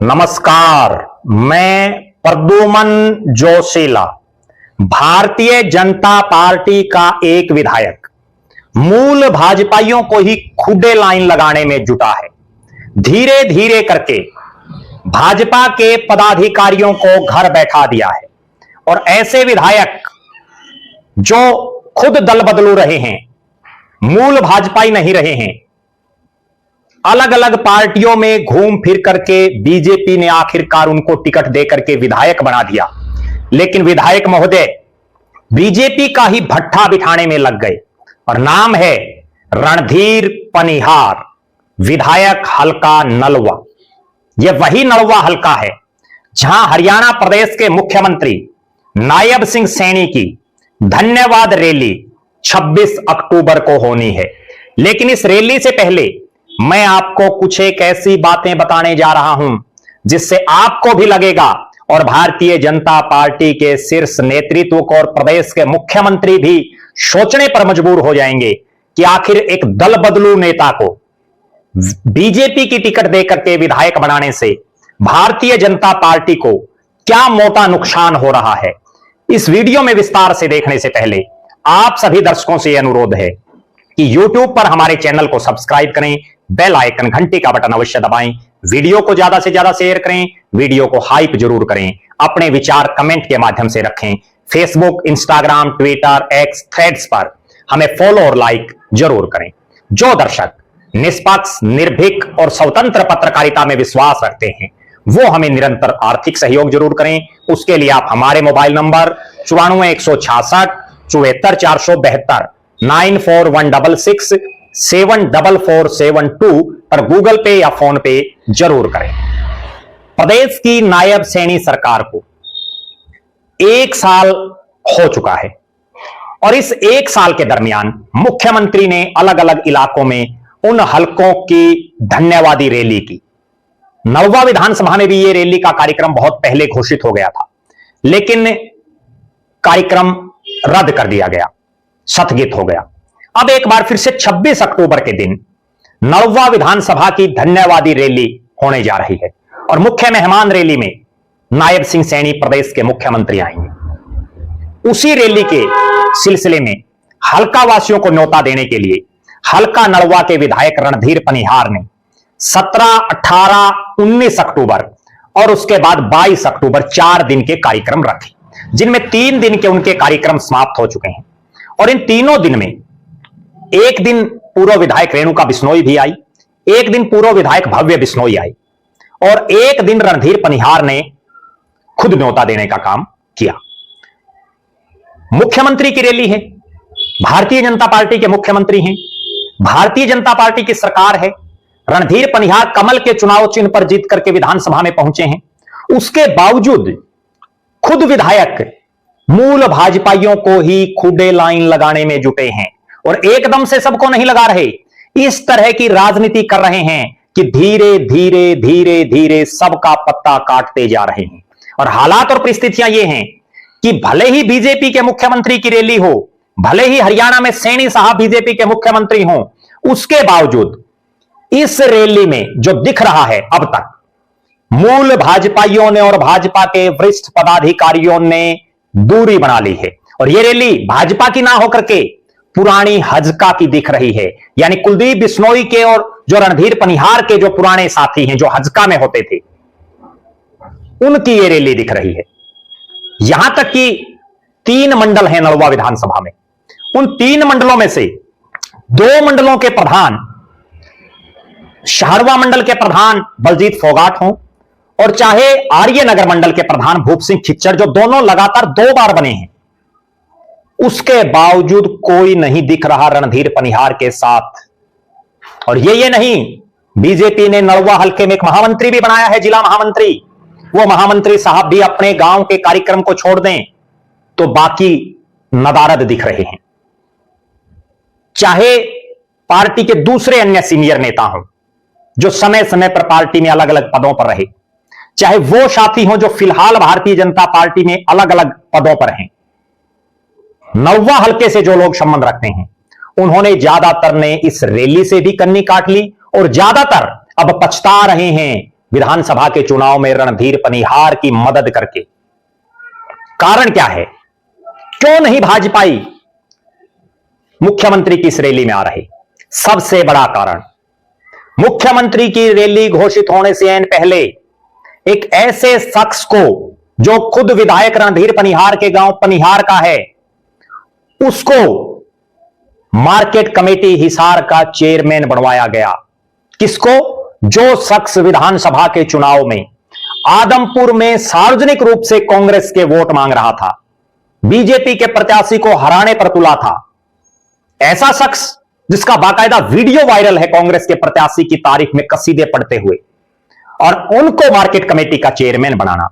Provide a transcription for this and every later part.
नमस्कार, मैं प्रद्युमन जोशीला, भारतीय जनता पार्टी का एक विधायक मूल भाजपाइयों को ही खुदे लाइन लगाने में जुटा है। धीरे धीरे करके भाजपा के पदाधिकारियों को घर बैठा दिया है और ऐसे विधायक जो खुद दल बदलू रहे हैं, मूल भाजपाई नहीं रहे हैं, अलग अलग पार्टियों में घूम फिर करके बीजेपी ने आखिरकार उनको टिकट देकर के विधायक बना दिया। लेकिन विधायक महोदय बीजेपी का ही भट्ठा बिठाने में लग गए और नाम है रणधीर पनिहार, विधायक हलका नलवा। यह वही नलवा हलका है जहां हरियाणा प्रदेश के मुख्यमंत्री नायब सिंह सैनी की धन्यवाद रैली 26 अक्टूबर को होनी है। लेकिन इस रैली से पहले मैं आपको कुछ एक ऐसी बातें बताने जा रहा हूं जिससे आपको भी लगेगा और भारतीय जनता पार्टी के शीर्ष नेतृत्व को और प्रदेश के मुख्यमंत्री भी सोचने पर मजबूर हो जाएंगे कि आखिर एक दल बदलू नेता को बीजेपी की टिकट देकर के विधायक बनाने से भारतीय जनता पार्टी को क्या मोटा नुकसान हो रहा है। इस वीडियो में विस्तार से देखने से पहले आप सभी दर्शकों से यह अनुरोध है कि YouTube पर हमारे चैनल को सब्सक्राइब करें, बेल आइकन घंटी का बटन अवश्य दबाएं, वीडियो को ज्यादा से ज्यादा शेयर करें, वीडियो को हाइप जरूर करें, अपने विचार कमेंट के माध्यम से रखें। Facebook, Instagram, Twitter, x, threads पर हमें फॉलो और लाइक जरूर करें। जो दर्शक निष्पक्ष, निर्भीक और स्वतंत्र पत्रकारिता में विश्वास रखते हैं वो हमें निरंतर आर्थिक सहयोग जरूर करें। उसके लिए आप हमारे मोबाइल नंबर 94 166 74 472 94 166 74472 पर गूगल पे या फोन पे जरूर करें। प्रदेश की नायब सैनी सरकार को 1 साल हो चुका है और इस 1 साल के दरमियान मुख्यमंत्री ने अलग अलग इलाकों में उन हलकों की धन्यवादी रैली की। नलवा विधानसभा में भी यह रैली का कार्यक्रम बहुत पहले घोषित हो गया था, लेकिन कार्यक्रम रद्द कर दिया गया, स्थगित हो गया। अब एक बार फिर से 26 अक्टूबर के दिन नलवा विधानसभा की धन्यवादी रैली होने जा रही है और मुख्य मेहमान रैली में नायब सिंह सैनी प्रदेश के मुख्यमंत्री आएंगे। उसी रैली के सिलसिले में हलका वासियों को न्योता देने के लिए हलका नलवा के विधायक रणधीर पनिहार ने 17, 18, 19 अक्टूबर और उसके बाद 22 अक्टूबर 4 दिन के कार्यक्रम रखे, जिनमें 3 दिन के उनके कार्यक्रम समाप्त हो चुके हैं। और इन तीनों दिन में एक दिन पूर्व विधायक रेणुका बिश्नोई भी आई, एक दिन पूर्व विधायक भव्य बिश्नोई आई और एक दिन रणधीर पनिहार ने खुद न्योता देने का काम किया। मुख्यमंत्री की रैली है, भारतीय जनता पार्टी के मुख्यमंत्री हैं, भारतीय जनता पार्टी की सरकार है। रणधीर पनिहार कमल के चुनाव चिन्ह पर जीत करके विधानसभा में पहुंचे हैं। उसके बावजूद खुद विधायक मूल भाजपाइयों को ही खुदे लाइन लगाने में जुटे हैं और एकदम से सबको नहीं लगा रहे, इस तरह की राजनीति कर रहे हैं कि धीरे धीरे धीरे धीरे सबका पत्ता काटते जा रहे हैं। और हालात और परिस्थितियां ये हैं कि भले ही बीजेपी के मुख्यमंत्री की रैली हो, भले ही हरियाणा में सैनी साहब बीजेपी के मुख्यमंत्री हों, उसके बावजूद इस रैली में जो दिख रहा है अब तक, मूल भाजपाइयों ने और भाजपा के वरिष्ठ पदाधिकारियों ने दूरी बना ली है और यह रैली भाजपा की ना होकर के पुरानी हजका की दिख रही है। यानी कुलदीप बिश्नोई के और जो रणधीर पनिहार के जो पुराने साथी हैं, जो हजका में होते थे, उनकी यह रैली दिख रही है। यहां तक कि 3 मंडल हैं नलवा विधानसभा में, उन 3 मंडलों में से 2 मंडलों के प्रधान, शहरवा मंडल के प्रधान बलजीत फोगाट हों और चाहे आर्य नगर मंडल के प्रधान भूप सिंह खिच्चर, जो दोनों लगातार 2 बार बने हैं, उसके बावजूद कोई नहीं दिख रहा रणधीर पनिहार के साथ। और ये नहीं, बीजेपी ने नलवा हल्के में एक महामंत्री भी बनाया है, जिला महामंत्री। वो महामंत्री साहब भी अपने गांव के कार्यक्रम को छोड़ दें तो बाकी नदारद दिख रहे हैं। चाहे पार्टी के दूसरे अन्य सीनियर नेता हों जो समय समय पर पार्टी में अलग अलग पदों पर रहे, चाहे वो साथी हों जो फिलहाल भारतीय जनता पार्टी में अलग अलग पदों पर हैं, नलवा हल्के से जो लोग संबंध रखते हैं, उन्होंने ज्यादातर ने इस रैली से भी कन्नी काट ली और ज्यादातर अब पछता रहे हैं विधानसभा के चुनाव में रणधीर पनिहार की मदद करके। कारण क्या है, क्यों नहीं भाजपाई मुख्यमंत्री की इस रैली में आ रहे? सबसे बड़ा कारण, मुख्यमंत्री की रैली घोषित होने से ऐन पहले एक ऐसे शख्स को जो खुद विधायक रणधीर पनिहार के गांव पनिहार का है, उसको मार्केट कमेटी हिसार का चेयरमैन बनवाया गया। किसको? जो शख्स विधानसभा के चुनाव में आदमपुर में सार्वजनिक रूप से कांग्रेस के वोट मांग रहा था, बीजेपी के प्रत्याशी को हराने पर तुला था। ऐसा शख्स जिसका बाकायदा वीडियो वायरल है कांग्रेस के प्रत्याशी की तारीफ में कसीदे पढ़ते हुए, और उनको मार्केट कमेटी का चेयरमैन बनाना।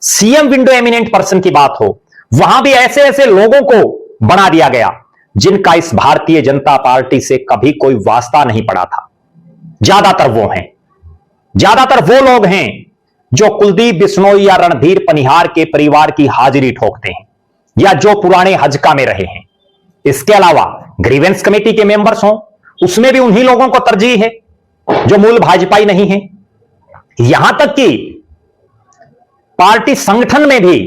सीएम विंडो एमिनेंट पर्सन की बात हो, वहां भी ऐसे ऐसे लोगों को बना दिया गया जिनका इस भारतीय जनता पार्टी से कभी कोई वास्ता नहीं पड़ा था। ज्यादातर वो लोग हैं जो कुलदीप बिश्नोई या रणधीर पनिहार के परिवार की हाजिरी ठोकते हैं, या जो पुराने हजका में रहे हैं। इसके अलावा ग्रीवेंस कमेटी के मेंबर्स हों, उसमें भी उन्हीं लोगों को तरजीह है जो मूल भाजपाई नहीं है। यहां तक कि पार्टी संगठन में भी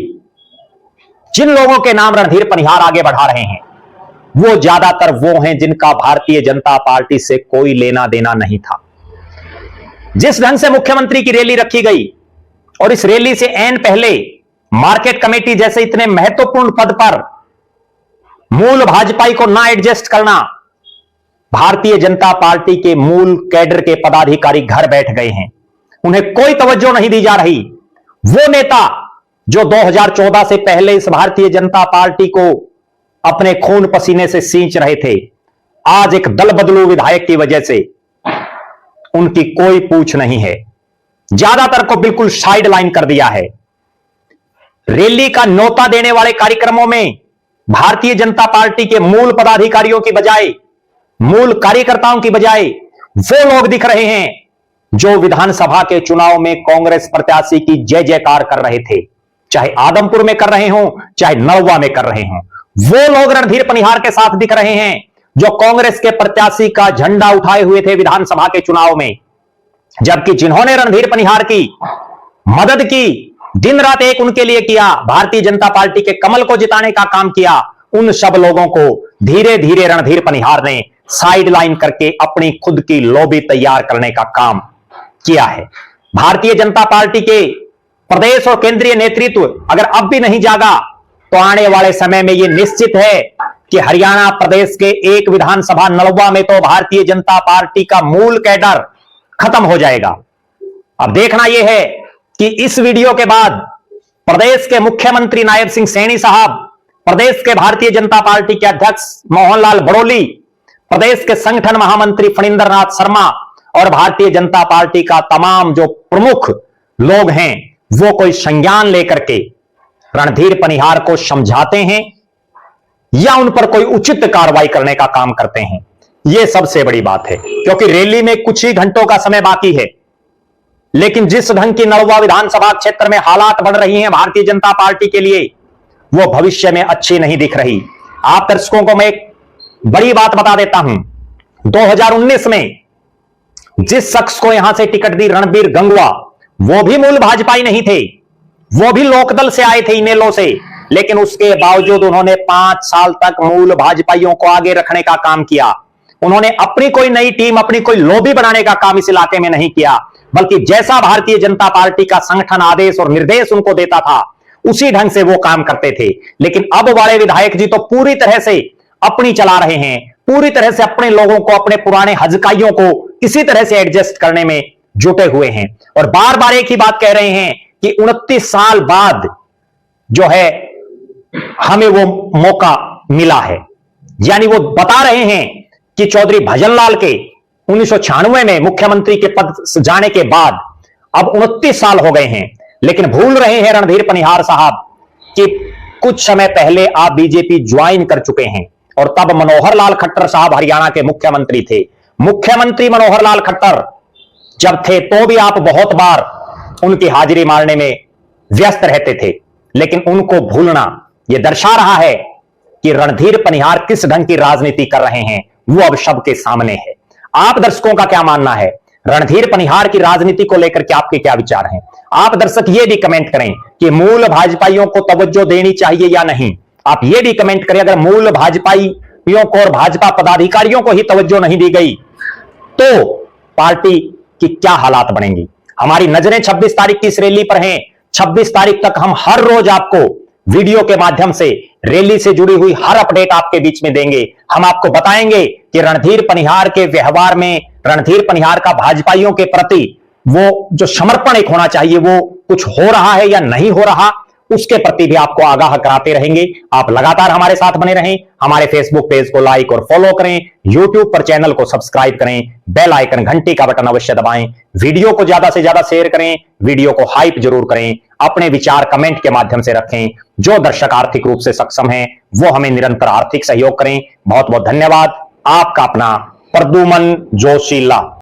जिन लोगों के नाम रणधीर पनिहार आगे बढ़ा रहे हैं, वो ज्यादातर वो हैं जिनका भारतीय जनता पार्टी से कोई लेना देना नहीं था। जिस ढंग से मुख्यमंत्री की रैली रखी गई, और इस रैली से ऐन पहले मार्केट कमेटी जैसे इतने महत्वपूर्ण पद पर मूल भाजपाई को ना एडजस्ट करना, भारतीय जनता पार्टी के मूल कैडर के पदाधिकारी घर बैठ गए हैं, उन्हें कोई तवज्जो नहीं दी जा रही। वो नेता जो 2014 से पहले इस भारतीय जनता पार्टी को अपने खून पसीने से सींच रहे थे, आज एक दल बदलू विधायक की वजह से उनकी कोई पूछ नहीं है। ज्यादातर को बिल्कुल साइड लाइन कर दिया है। रैली का न्योता देने वाले कार्यक्रमों में भारतीय जनता पार्टी के मूल पदाधिकारियों की बजाय, मूल कार्यकर्ताओं की बजाय वो लोग दिख रहे हैं जो विधानसभा के चुनाव में कांग्रेस प्रत्याशी की जय जयकार कर रहे थे, चाहे आदमपुर में कर रहे हों, चाहे नलवा में कर रहे हों। वो लोग रणधीर पनिहार के साथ दिख रहे हैं जो कांग्रेस के प्रत्याशी का झंडा उठाए हुए थे विधानसभा के चुनाव में, जबकि जिन्होंने रणधीर पनिहार की मदद की, दिन रात एक उनके लिए किया, भारतीय जनता पार्टी के कमल को जिताने का काम किया, उन सब लोगों को धीरे धीरे रणधीर पनिहार ने साइड लाइन करके अपनी खुद की लॉबी तैयार करने का काम किया है। भारतीय जनता पार्टी के प्रदेश और केंद्रीय नेतृत्व अगर अब भी नहीं जागा, तो आने वाले समय में यह निश्चित है कि हरियाणा प्रदेश के एक विधानसभा नलवा में तो भारतीय जनता पार्टी का मूल कैडर खत्म हो जाएगा। अब देखना यह है कि इस वीडियो के बाद प्रदेश के मुख्यमंत्री नायब सिंह सैनी साहब, प्रदेश के भारतीय जनता पार्टी के अध्यक्ष मोहनलाल बड़ोली, प्रदेश के संगठन महामंत्री फणींद्र नाथ शर्मा और भारतीय जनता पार्टी का तमाम जो प्रमुख लोग हैं, वो कोई संज्ञान लेकर के रणधीर पनिहार को समझाते हैं या उन पर कोई उचित कार्रवाई करने का काम करते हैं। यह सबसे बड़ी बात है, क्योंकि रैली में कुछ ही घंटों का समय बाकी है। लेकिन जिस ढंग की नलवा विधानसभा क्षेत्र में हालात बढ़ रही हैं भारतीय जनता पार्टी के लिए, वो भविष्य में अच्छी नहीं दिख रही। आप दर्शकों को मैं एक बड़ी बात बता देता हूं, 2019 में जिस शख्स को यहां से टिकट दी रणबीर गंगवा, वो भी मूल भाजपाई नहीं थे, वो भी लोकदल से आए थे, इनेलो से, लेकिन उसके बावजूद उन्होंने 5 साल तक मूल भाजपाइयों को आगे रखने का काम किया। उन्होंने अपनी कोई नई टीम, अपनी कोई लॉबी बनाने का काम इस इलाके में नहीं किया, बल्कि जैसा भारतीय जनता पार्टी का संगठन आदेश और निर्देश उनको देता था, उसी ढंग से वो काम करते थे। लेकिन अब वाले विधायक जी तो पूरी तरह से अपनी चला रहे हैं, पूरी तरह से अपने लोगों को, अपने पुराने हजकाइयों को इसी तरह से एडजस्ट करने में जुटे हुए हैं, और बार बार एक ही बात कह रहे हैं कि 29 साल बाद जो है हमें वो मौका मिला है। यानी वो बता रहे हैं कि चौधरी भजनलाल के 1996 में मुख्यमंत्री के पद से जाने के बाद अब 29 साल हो गए हैं, लेकिन भूल रहे हैं रणधीर पनिहार साहब कि कुछ समय पहले आप बीजेपी ज्वाइन कर चुके हैं, और तब मनोहर लाल खट्टर साहब हरियाणा के मुख्यमंत्री थे। मुख्यमंत्री मनोहर लाल खट्टर जब थे तो भी आप बहुत बार उनकी हाजिरी मारने में व्यस्त रहते थे, लेकिन उनको भूलना यह दर्शा रहा है कि रणधीर पनिहार किस ढंग की राजनीति कर रहे हैं, वो अब सबके सामने है। आप दर्शकों का क्या मानना है? रणधीर पनिहार की राजनीति को लेकर के आपके क्या विचार हैं? आप दर्शक ये भी कमेंट करें कि मूल भाजपाइयों को तवज्जो देनी चाहिए या नहीं। आप ये भी कमेंट करें, अगर मूल भाजपाइयों को और भाजपा पदाधिकारियों को ही तवज्जो नहीं दी गई तो पार्टी की क्या हालात बनेंगी। हमारी नजरें 26 तारीख की इस रैली पर हैं। 26 तारीख तक हम हर रोज आपको वीडियो के माध्यम से रैली से जुड़ी हुई हर अपडेट आपके बीच में देंगे। हम आपको बताएंगे कि रणधीर पनिहार के व्यवहार में, रणधीर पनिहार का भाजपाइयों के प्रति वो जो समर्पण एक होना चाहिए वो कुछ हो रहा है या नहीं हो रहा, उसके प्रति भी आपको आगाह कराते रहेंगे। आप लगातार हमारे साथ बने रहें। हमारे फेसबुक पेज को लाइक और फॉलो करें, यूट्यूब पर चैनल को सब्सक्राइब करें, बेल आइकन घंटी का बटन अवश्य दबाएं, वीडियो को ज्यादा से ज्यादा शेयर करें, वीडियो को हाइप जरूर करें, अपने विचार कमेंट के माध्यम से रखें। जो दर्शक आर्थिक रूप से सक्षम हैं वो हमें निरंतर आर्थिक सहयोग करें। बहुत बहुत धन्यवाद। आपका अपना प्रद्युमन जोशीला।